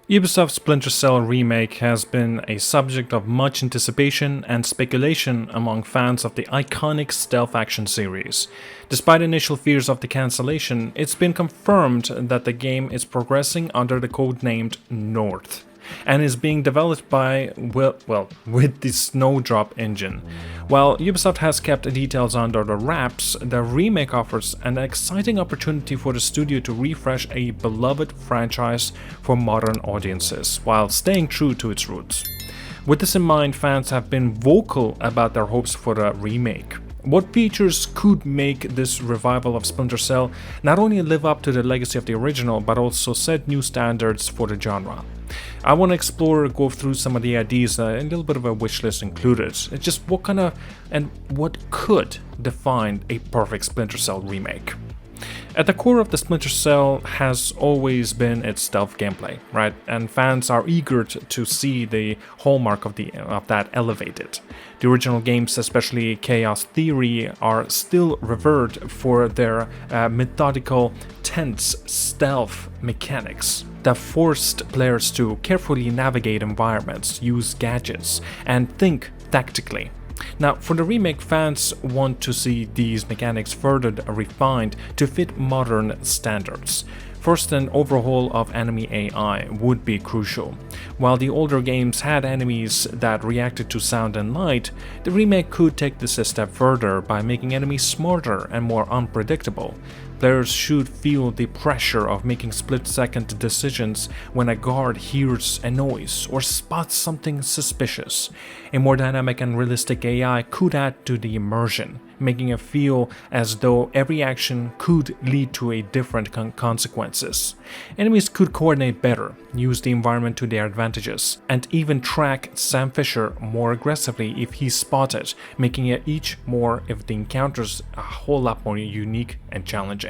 Ubisoft's Splinter Cell Remake has been a subject of much anticipation and speculation among fans of the iconic stealth action series. Despite initial fears of the cancellation, it's been confirmed that the game is progressing under the codenamed North and is being developed by, with the Snowdrop engine. While Ubisoft has kept details under the wraps, the remake offers an exciting opportunity for the studio to refresh a beloved franchise for modern audiences, while staying true to its roots. With this in mind, fans have been vocal about their hopes for the remake. What features could make this revival of Splinter Cell not only live up to the legacy of the original, but also set new standards for the genre? I want to go through some of the ideas, a little bit of a wish list included. It's just what could define a perfect Splinter Cell remake. At the core of the Splinter Cell has always been its stealth gameplay, right? And fans are eager to see the hallmark of that elevated. The original games, especially Chaos Theory, are still revered for their methodical, tense stealth mechanics that forced players to carefully navigate environments, use gadgets, and think tactically. Now, for the remake, fans want to see these mechanics further refined to fit modern standards. First, an overhaul of enemy AI would be crucial. While the older games had enemies that reacted to sound and light, the remake could take this a step further by making enemies smarter and more unpredictable. Players should feel the pressure of making split-second decisions when a guard hears a noise or spots something suspicious. A more dynamic and realistic AI could add to the immersion, making it feel as though every action could lead to a different consequences. Enemies could coordinate better, use the environment to their advantages, and even track Sam Fisher more aggressively if he's spotted, making each of the encounters a whole lot more unique and challenging.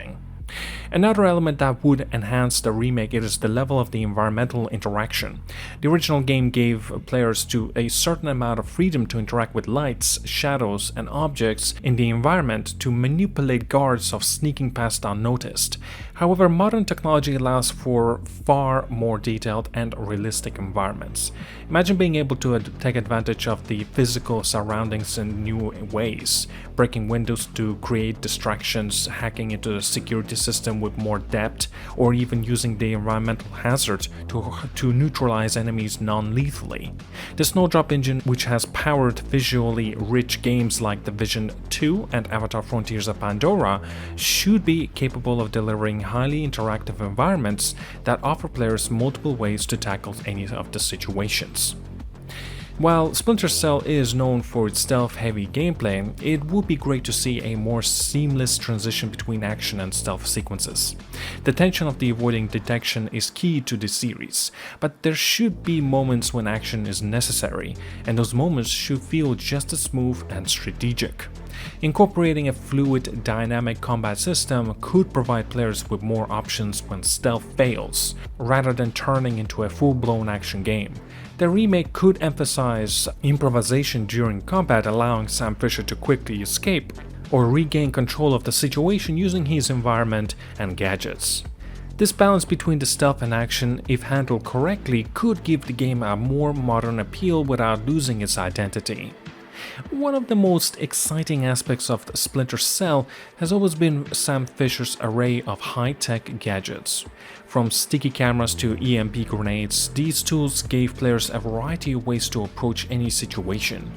Another element that would enhance the remake is the level of the environmental interaction. The original game gave players a certain amount of freedom to interact with lights, shadows, and objects in the environment to manipulate guards of sneaking past unnoticed. However, modern technology allows for far more detailed and realistic environments. Imagine being able to take advantage of the physical surroundings in new ways, breaking windows to create distractions, hacking into the security system with more depth, or even using the environmental hazard to neutralize enemies non-lethally. The Snowdrop engine, which has powered visually rich games like The Division 2 and Avatar Frontiers of Pandora, should be capable of delivering highly interactive environments that offer players multiple ways to tackle any of the situations. While Splinter Cell is known for its stealth-heavy gameplay, it would be great to see a more seamless transition between action and stealth sequences. The tension of the avoiding detection is key to the series, but there should be moments when action is necessary, and those moments should feel just as smooth and strategic. Incorporating a fluid, dynamic combat system could provide players with more options when stealth fails, rather than turning into a full-blown action game. The remake could emphasize improvisation during combat, allowing Sam Fisher to quickly escape or regain control of the situation using his environment and gadgets. This balance between the stealth and action, if handled correctly, could give the game a more modern appeal without losing its identity. One of the most exciting aspects of Splinter Cell has always been Sam Fisher's array of high-tech gadgets. From sticky cameras to EMP grenades, these tools gave players a variety of ways to approach any situation.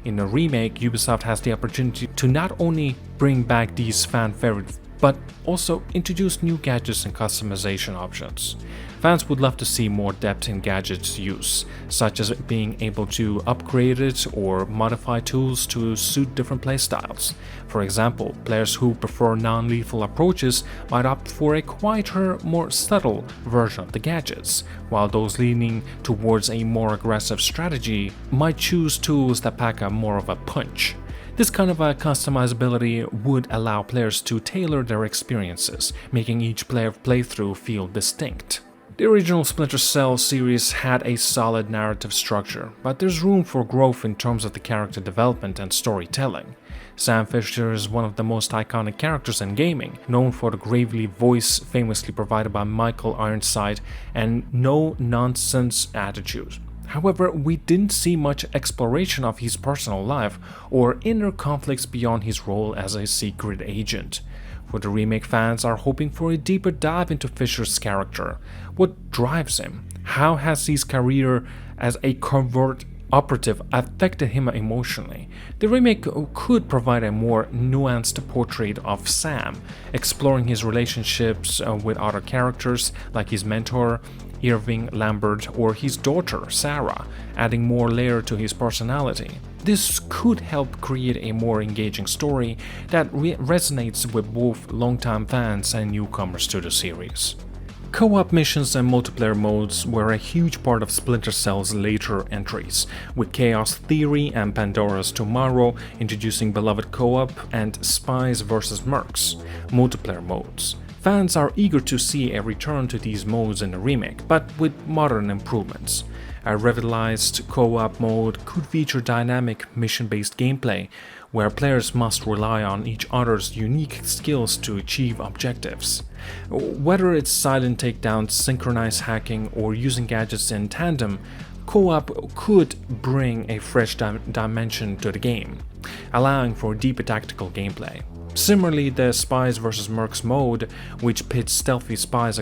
In the remake, Ubisoft has the opportunity to not only bring back these fan-favorite but also introduce new gadgets and customization options. Fans would love to see more depth in gadgets use, such as being able to upgrade it or modify tools to suit different playstyles. For example, players who prefer non-lethal approaches might opt for a quieter, more subtle version of the gadgets, while those leaning towards a more aggressive strategy might choose tools that pack more of a punch. This kind of a customizability would allow players to tailor their experiences, making each playthrough feel distinct. The original Splinter Cell series had a solid narrative structure, but there's room for growth in terms of the character development and storytelling. Sam Fisher is one of the most iconic characters in gaming, known for the gravelly voice famously provided by Michael Ironside and no-nonsense attitude. However, we didn't see much exploration of his personal life or inner conflicts beyond his role as a secret agent. For the remake, fans are hoping for a deeper dive into Fisher's character. What drives him? How has his career as a covert operative affected him emotionally? The remake could provide a more nuanced portrait of Sam, exploring his relationships with other characters like his mentor, Irving Lambert, or his daughter, Sarah, adding more layer to his personality. This could help create a more engaging story that resonates with both longtime fans and newcomers to the series. Co-op missions and multiplayer modes were a huge part of Splinter Cell's later entries, with Chaos Theory and Pandora's Tomorrow introducing beloved co-op and Spies vs. Mercs multiplayer modes. Fans are eager to see a return to these modes in the remake, but with modern improvements. A revitalized co-op mode could feature dynamic mission-based gameplay, where players must rely on each other's unique skills to achieve objectives. Whether it's silent takedowns, synchronized hacking, or using gadgets in tandem, co-op could bring a fresh dimension to the game, allowing for deeper tactical gameplay. Similarly, the Spies vs. Mercs mode, which pits stealthy spies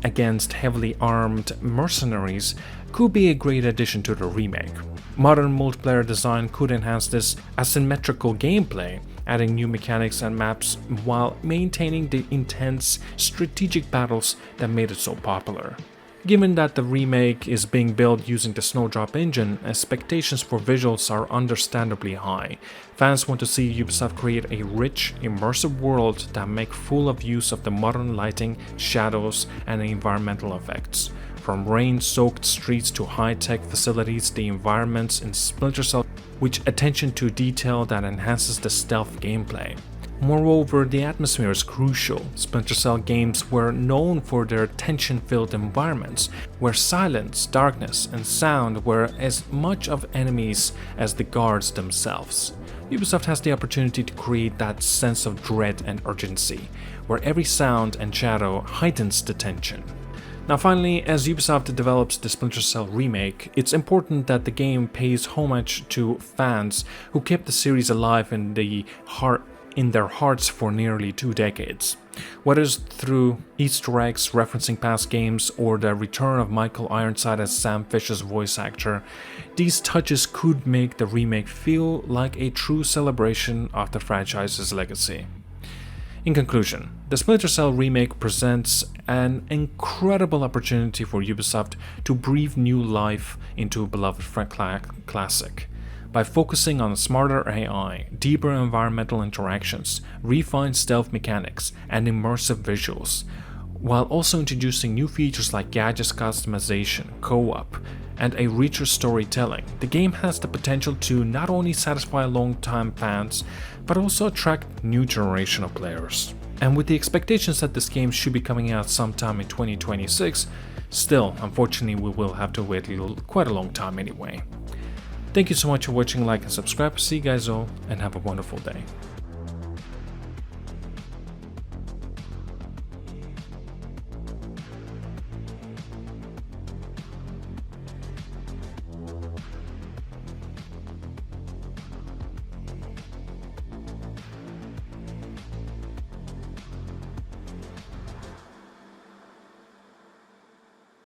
against heavily armed mercenaries, could be a great addition to the remake. Modern multiplayer design could enhance this asymmetrical gameplay, adding new mechanics and maps while maintaining the intense strategic battles that made it so popular. Given that the remake is being built using the Snowdrop engine, expectations for visuals are understandably high. Fans want to see Ubisoft create a rich, immersive world that makes full of use of the modern lighting, shadows, and environmental effects. From rain-soaked streets to high-tech facilities, the environments in Splinter Cell with attention to detail that enhances the stealth gameplay. Moreover, the atmosphere is crucial. Splinter Cell games were known for their tension-filled environments, where silence, darkness, and sound were as much of enemies as the guards themselves. Ubisoft has the opportunity to create that sense of dread and urgency, where every sound and shadow heightens the tension. Now finally, as Ubisoft develops the Splinter Cell remake, it's important that the game pays homage to fans who kept the series alive in their hearts for nearly 2 decades. Whether it's through Easter eggs referencing past games or the return of Michael Ironside as Sam Fisher's voice actor, these touches could make the remake feel like a true celebration of the franchise's legacy. In conclusion, the Splinter Cell remake presents an incredible opportunity for Ubisoft to breathe new life into a beloved classic. By focusing on smarter AI, deeper environmental interactions, refined stealth mechanics, and immersive visuals, while also introducing new features like gadgets customization, co-op, and a richer storytelling, the game has the potential to not only satisfy long-time fans, but also attract new generation of players. And with the expectations that this game should be coming out sometime in 2026, still, unfortunately, we will have to wait quite a long time anyway. Thank you so much for watching, like and subscribe, see you guys all, and have a wonderful day.